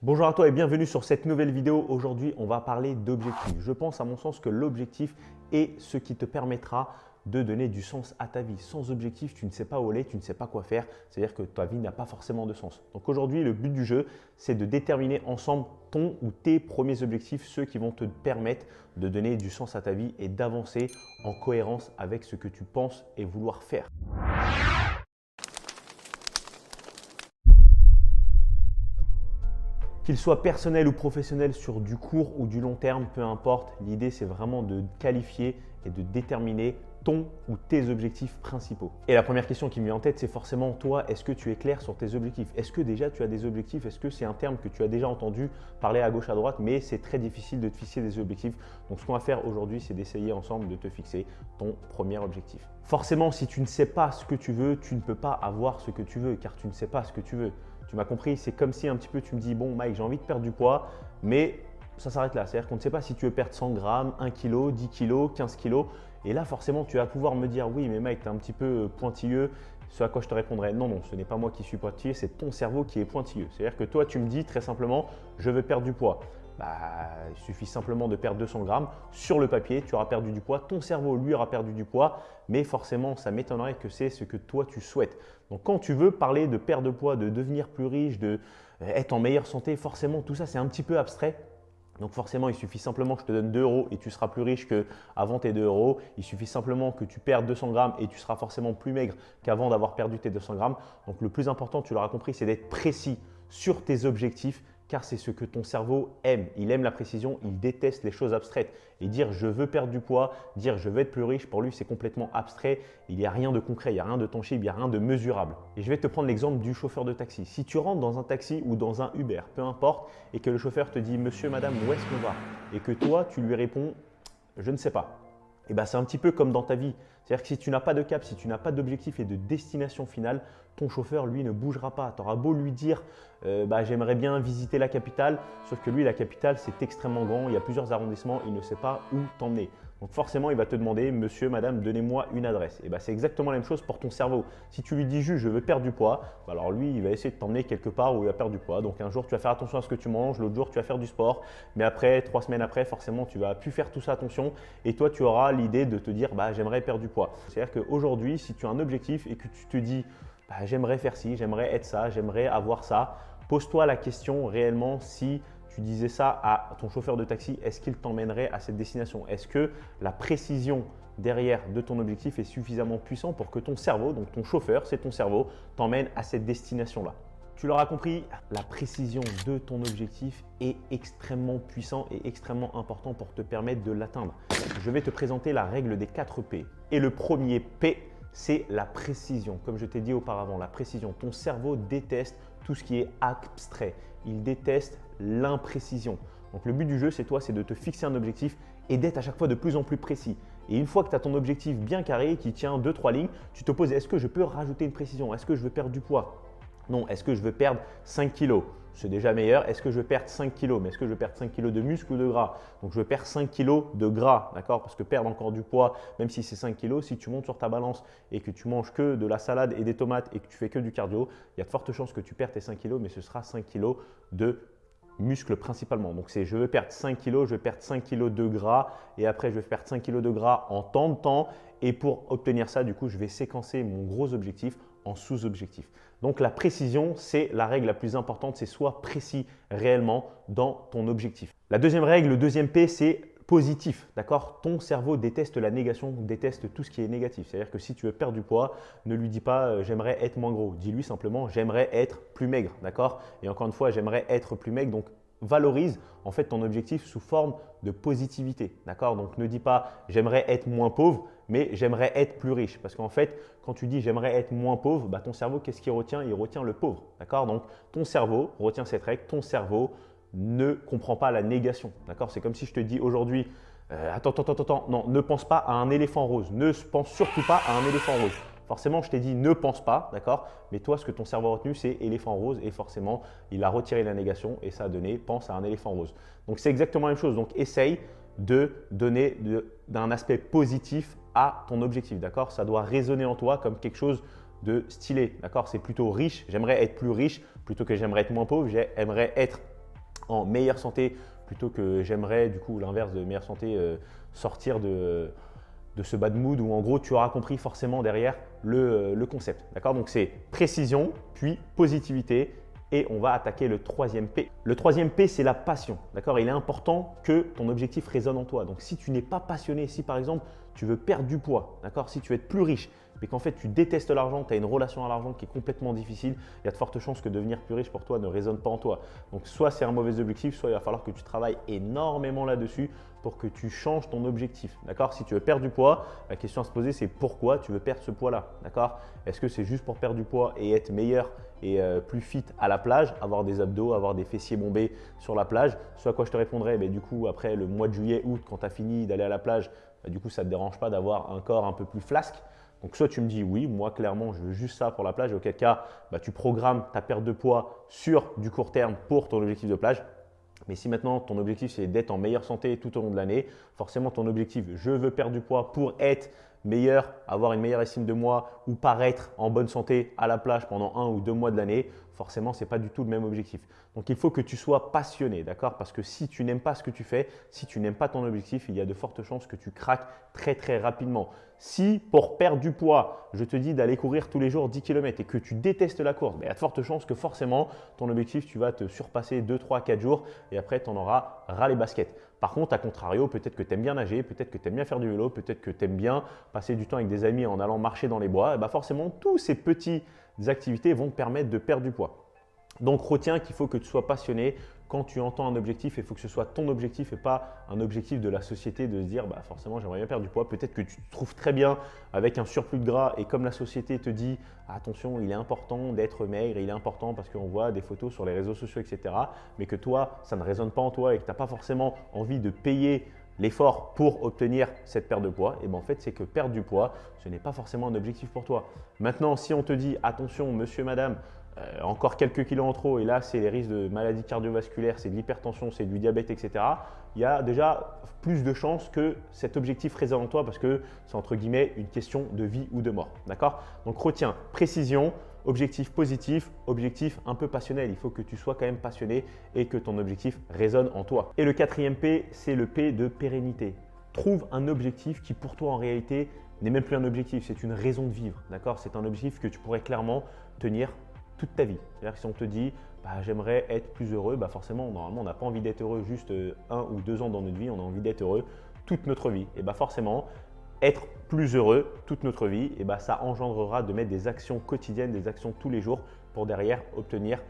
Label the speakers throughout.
Speaker 1: Bonjour à toi et bienvenue sur cette nouvelle vidéo. Aujourd'hui, on va parler d'objectifs. Je pense à mon sens que l'objectif est ce qui te permettra de donner du sens à ta vie. Sans objectif, tu ne sais pas où aller, tu ne sais pas quoi faire. C'est-à-dire que ta vie n'a pas forcément de sens. Donc aujourd'hui, le but du jeu, c'est de déterminer ensemble ton ou tes premiers objectifs, ceux qui vont te permettre de donner du sens à ta vie et d'avancer en cohérence avec ce que tu penses et vouloir faire. Qu'il soit personnel ou professionnel sur du court ou du long terme, peu importe, l'idée c'est vraiment de qualifier et de déterminer ton ou tes objectifs principaux. Et la première question qui me vient en tête, c'est forcément toi, est-ce que tu es clair sur tes objectifs? Est-ce que déjà tu as des objectifs? Est-ce que c'est un terme que tu as déjà entendu parler à gauche à droite, mais c'est très difficile de te fixer des objectifs. Donc ce qu'on va faire aujourd'hui, c'est d'essayer ensemble de te fixer ton premier objectif. Forcément, si tu ne sais pas ce que tu veux, tu ne peux pas avoir ce que tu veux, car tu ne sais pas ce que tu veux. Tu m'as compris, c'est comme si un petit peu tu me dis, bon Mike, j'ai envie de perdre du poids, mais ça s'arrête là. C'est-à-dire qu'on ne sait pas si tu veux perdre 100 grammes, 1 kg, 10 kg, 15 kg. Et là, forcément, tu vas pouvoir me dire, oui, mais Mike, tu es un petit peu pointilleux. Ce à quoi je te répondrai, non, non, ce n'est pas moi qui suis pointilleux, c'est ton cerveau qui est pointilleux. C'est-à-dire que toi, tu me dis très simplement, je veux perdre du poids. Il suffit simplement de perdre 200 grammes. Sur le papier, tu auras perdu du poids. Ton cerveau, lui, aura perdu du poids. Mais forcément, ça m'étonnerait que c'est ce que toi, tu souhaites. Donc, quand tu veux parler de perdre de poids, de devenir plus riche, d'être en meilleure santé, forcément, tout ça, c'est un petit peu abstrait. Donc forcément, il suffit simplement que je te donne 2 euros et tu seras plus riche qu'avant tes 2 euros. Il suffit simplement que tu perdes 200 grammes et tu seras forcément plus maigre qu'avant d'avoir perdu tes 200 grammes. Donc le plus important, tu l'auras compris, c'est d'être précis sur tes objectifs, car c'est ce que ton cerveau aime. Il aime la précision, il déteste les choses abstraites. Et dire je veux perdre du poids, dire je veux être plus riche, pour lui c'est complètement abstrait. Il n'y a rien de concret, il n'y a rien de tangible, il n'y a rien de mesurable. Et je vais te prendre l'exemple du chauffeur de taxi. Si tu rentres dans un taxi ou dans un Uber, peu importe, et que le chauffeur te dit monsieur, madame, où est-ce qu'on va? Et que toi tu lui réponds je ne sais pas. Et ben, c'est un petit peu comme dans ta vie. C'est-à-dire que si tu n'as pas de cap, si tu n'as pas d'objectif et de destination finale, ton chauffeur, lui, ne bougera pas. Tu auras beau lui dire j'aimerais bien visiter la capitale, sauf que lui, la capitale, c'est extrêmement grand, il y a plusieurs arrondissements, il ne sait pas où t'emmener. Donc forcément, il va te demander monsieur, madame, donnez-moi une adresse. Et ben, c'est exactement la même chose pour ton cerveau. Si tu lui dis juste je veux perdre du poids, alors lui, il va essayer de t'emmener quelque part où il va perdre du poids. Donc un jour, tu vas faire attention à ce que tu manges, l'autre jour, tu vas faire du sport, mais après, 3 semaines après, forcément, tu vas plus faire tout ça attention et toi, tu auras l'idée de te dire j'aimerais perdre du poids. C'est-à-dire qu'aujourd'hui, si tu as un objectif et que tu te dis j'aimerais faire ci, j'aimerais être ça, j'aimerais avoir ça, pose-toi la question réellement si tu disais ça à ton chauffeur de taxi, est-ce qu'il t'emmènerait à cette destination? Est-ce que la précision derrière de ton objectif est suffisamment puissant pour que ton cerveau, donc ton chauffeur, c'est ton cerveau, t'emmène à cette destination-là? Tu l'auras compris, la précision de ton objectif est extrêmement puissant et extrêmement important pour te permettre de l'atteindre. Je vais te présenter la règle des 4 P. Et le premier P, c'est la précision. Comme je t'ai dit auparavant, la précision. Ton cerveau déteste tout ce qui est abstrait. Il déteste l'imprécision. Donc le but du jeu, c'est de te fixer un objectif et d'être à chaque fois de plus en plus précis. Et une fois que tu as ton objectif bien carré, qui tient 2-3 lignes, tu te poses, est-ce que je peux rajouter une précision? Est-ce que je veux perdre du poids? Non. Est-ce que je veux perdre 5 kilos? C'est déjà meilleur. Est-ce que je veux perdre 5 kilos? Mais est-ce que je veux perdre 5 kilos de muscle ou de gras? Donc, je veux perdre 5 kilos de gras, d'accord? Parce que perdre encore du poids, même si c'est 5 kilos, si tu montes sur ta balance et que tu manges que de la salade et des tomates et que tu fais que du cardio, il y a de fortes chances que tu perds tes 5 kilos, mais ce sera 5 kilos de muscles principalement. Donc, c'est je veux perdre 5 kilos, je veux perdre 5 kilos de gras et après, je vais perdre 5 kilos de gras en tant de temps. Et pour obtenir ça, du coup, je vais séquencer mon gros objectif en sous-objectif. Donc la précision, c'est la règle la plus importante, c'est sois précis réellement dans ton objectif. La deuxième règle, le deuxième P, c'est positif, d'accord? Ton cerveau déteste la négation, déteste tout ce qui est négatif. C'est-à-dire que si tu veux perdre du poids, ne lui dis pas j'aimerais être moins gros. Dis-lui simplement j'aimerais être plus maigre, d'accord? Et encore une fois, j'aimerais être plus maigre. Donc valorise en fait ton objectif sous forme de positivité, d'accord? Donc ne dis pas j'aimerais être moins pauvre, mais j'aimerais être plus riche. Parce qu'en fait, quand tu dis j'aimerais être moins pauvre, ton cerveau, qu'est-ce qu'il retient? Il retient le pauvre, d'accord? Donc ton cerveau retient cette règle, ton cerveau ne comprend pas la négation, d'accord? C'est comme si je te dis aujourd'hui attends, non, ne pense pas à un éléphant rose, ne pense surtout pas à un éléphant rose. Forcément, je t'ai dit ne pense pas, d'accord? Mais toi, ce que ton cerveau a retenu, c'est éléphant rose et forcément, il a retiré la négation et ça a donné pense à un éléphant rose. Donc, c'est exactement la même chose. Donc, essaye de donner d'un aspect positif à ton objectif, d'accord? Ça doit résonner en toi comme quelque chose de stylé, d'accord? C'est plutôt riche. J'aimerais être plus riche plutôt que j'aimerais être moins pauvre. J'aimerais être en meilleure santé plutôt que j'aimerais du coup l'inverse de meilleure santé, sortir de ce bad mood où en gros tu auras compris forcément derrière le concept. D'accord? Donc c'est précision, puis positivité et on va attaquer le troisième P. Le troisième P, c'est la passion. D'accord? Il est important que ton objectif résonne en toi. Donc si tu n'es pas passionné, si par exemple tu veux perdre du poids, d'accord? Si tu veux être plus riche, mais qu'en fait tu détestes l'argent, tu as une relation à l'argent qui est complètement difficile, il y a de fortes chances que devenir plus riche pour toi ne résonne pas en toi. Donc soit c'est un mauvais objectif, soit il va falloir que tu travailles énormément là-dessus pour que tu changes ton objectif. D'accord? Si tu veux perdre du poids, la question à se poser c'est pourquoi tu veux perdre ce poids-là. D'accord? Est-ce que c'est juste pour perdre du poids et être meilleur et plus fit à la plage, avoir des abdos, avoir des fessiers bombés sur la plage? Soit quoi je te répondrais, du coup après le mois de juillet, août, quand tu as fini d'aller à la plage, du coup ça ne te dérange pas d'avoir un corps un peu plus flasque. Donc soit tu me dis oui, moi clairement je veux juste ça pour la plage, auquel cas tu programmes ta perte de poids sur du court terme pour ton objectif de plage. Mais si maintenant ton objectif c'est d'être en meilleure santé tout au long de l'année, forcément ton objectif je veux perdre du poids pour être meilleur, avoir une meilleure estime de moi ou paraître en bonne santé à la plage pendant 1 ou 2 mois de l'année, forcément ce n'est pas du tout le même objectif. Donc il faut que tu sois passionné, d'accord? Parce que si tu n'aimes pas ce que tu fais, si tu n'aimes pas ton objectif, il y a de fortes chances que tu craques très très rapidement. Si pour perdre du poids, je te dis d'aller courir tous les jours 10 km et que tu détestes la course, il y a de fortes chances que forcément ton objectif, tu vas te surpasser 2, 3, 4 jours et après tu en auras ras les baskets. Par contre, à contrario, peut-être que tu aimes bien nager, peut-être que tu aimes bien faire du vélo, peut-être que tu aimes bien passer du temps avec des amis en allant marcher dans les bois, et forcément, tous ces petites activités vont te permettre de perdre du poids. Donc, retiens qu'il faut que tu sois passionné quand tu entends un objectif, il faut que ce soit ton objectif et pas un objectif de la société de se dire forcément j'aimerais bien perdre du poids. Peut-être que tu te trouves très bien avec un surplus de gras et comme la société te dit attention, il est important d'être maigre, il est important parce qu'on voit des photos sur les réseaux sociaux, etc. Mais que toi, ça ne résonne pas en toi et que tu n'as pas forcément envie de payer l'effort pour obtenir cette perte de poids, et en fait, c'est que perdre du poids, ce n'est pas forcément un objectif pour toi. Maintenant, si on te dit attention, monsieur, madame, encore quelques kilos en trop et là, c'est les risques de maladies cardiovasculaires, c'est de l'hypertension, c'est du diabète, etc. Il y a déjà plus de chances que cet objectif résonne en toi parce que c'est entre guillemets une question de vie ou de mort. D'accord? Donc retiens, précision, objectif positif, objectif un peu passionnel. Il faut que tu sois quand même passionné et que ton objectif résonne en toi. Et le quatrième P, c'est le P de pérennité. Trouve un objectif qui pour toi en réalité n'est même plus un objectif, c'est une raison de vivre. D'accord? C'est un objectif que tu pourrais clairement tenir toute ta vie. C'est-à-dire que si on te dit j'aimerais être plus heureux, forcément, normalement, on n'a pas envie d'être heureux juste 1 ou 2 ans dans notre vie, on a envie d'être heureux toute notre vie. Et forcément, être plus heureux toute notre vie, ça engendrera de mettre des actions quotidiennes, des actions tous les jours pour derrière obtenir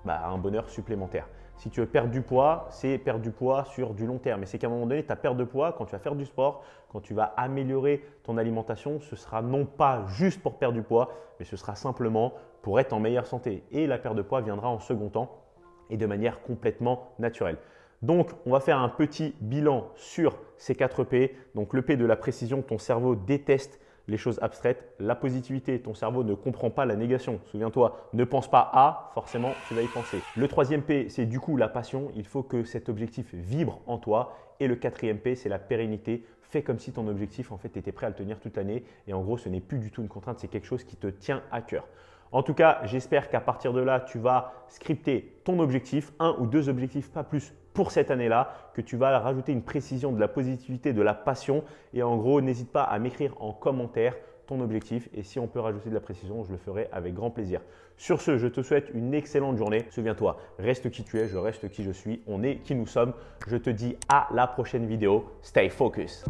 Speaker 1: un bonheur supplémentaire. Si tu veux perdre du poids, c'est perdre du poids sur du long terme. Et c'est qu'à un moment donné, ta perte de poids, quand tu vas faire du sport, quand tu vas améliorer ton alimentation, ce sera non pas juste pour perdre du poids, mais ce sera simplement pour être en meilleure santé. Et la perte de poids viendra en second temps et de manière complètement naturelle. Donc, on va faire un petit bilan sur ces 4 P. Donc, le P de la précision, ton cerveau déteste les choses abstraites. La positivité, ton cerveau ne comprend pas la négation. Souviens-toi, ne pense pas à, forcément, tu vas y penser. Le troisième P, c'est du coup la passion. Il faut que cet objectif vibre en toi. Et le quatrième P, c'est la pérennité. Fais comme si ton objectif, en fait, tu étais prêt à le tenir toute l'année. Et en gros, ce n'est plus du tout une contrainte, c'est quelque chose qui te tient à cœur. En tout cas, j'espère qu'à partir de là, tu vas scripter ton objectif, 1 ou 2 objectifs, pas plus pour cette année-là, que tu vas rajouter une précision, de la positivité, de la passion. Et en gros, n'hésite pas à m'écrire en commentaire ton objectif. Et si on peut rajouter de la précision, je le ferai avec grand plaisir. Sur ce, je te souhaite une excellente journée. Souviens-toi, reste qui tu es, je reste qui je suis, on est qui nous sommes. Je te dis à la prochaine vidéo. Stay focus.